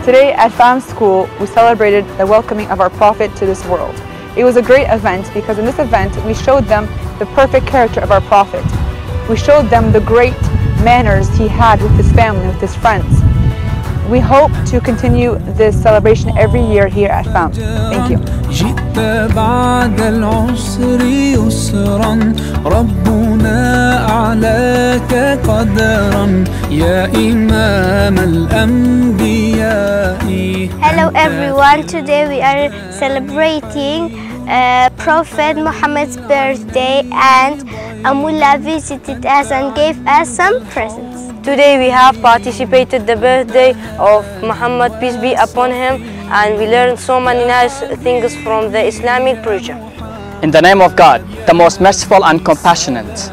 Today at FAM School, we celebrated the welcoming of our Prophet to this world. It was a great event because in this event we showed them the perfect character of our Prophet. We showed them the great manners he had with his family, with his friends. We hope to continue this celebration every year here at FAM. Thank you. Hello everyone, today we are celebrating Prophet Muhammad's birthday, and Amullah visited us and gave us some presents. Today we have participated the birthday of Muhammad, peace be upon him, and we learned so many nice things from the Islamic preacher. In the name of God, the most merciful and compassionate,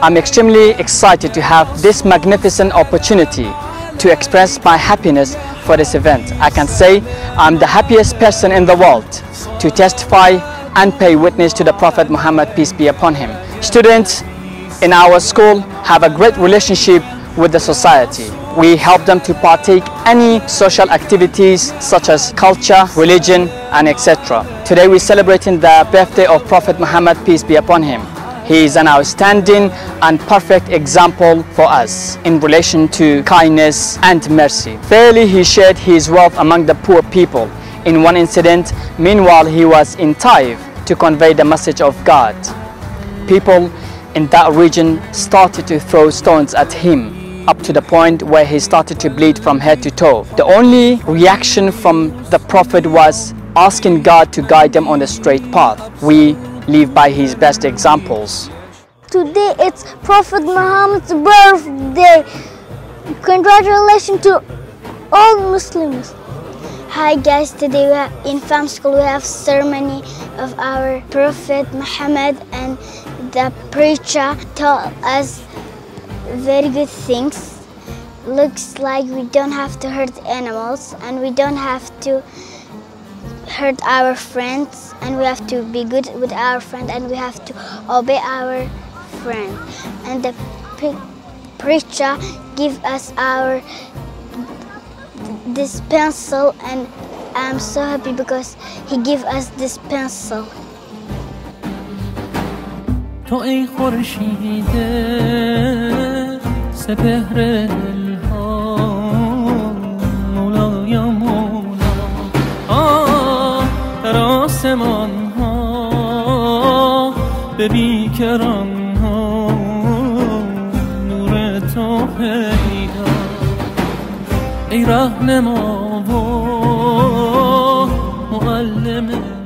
I'm extremely excited to have this magnificent opportunity to express my happiness for this event. I can say I'm the happiest person in the world to testify and pay witness to the Prophet Muhammad, peace be upon him. Students in our school have a great relationship with the society. We help them to partake any social activities such as culture, religion, and etc. Today we're celebrating the birthday of Prophet Muhammad, peace be upon him. He is an outstanding and perfect example for us in relation to kindness and mercy. Fairly, he shared his wealth among the poor people in one incident. Meanwhile, he was in Taif to convey the message of God. People in that region started to throw stones at him, up to the point where he started to bleed from head to toe. The only reaction from the Prophet was asking God to guide them on the straight path. We live by his best examples. Today it's Prophet Muhammad's birthday. Congratulations to all Muslims. Hi guys, today we have, in FAM School we have ceremony of our Prophet Muhammad, and the preacher taught us very good things. Looks like we don't have to hurt animals, and we don't have to hurt our friends, and we have to be good with our friend, and we have to obey our friend. And the preacher give us this pencil, and I'm so happy because he gave us this pencil. تو ای خورشید سپهر دلها مولا یا مولا در آسمان ها به بیکران ها نور تو پیدا ای رهنما و معلم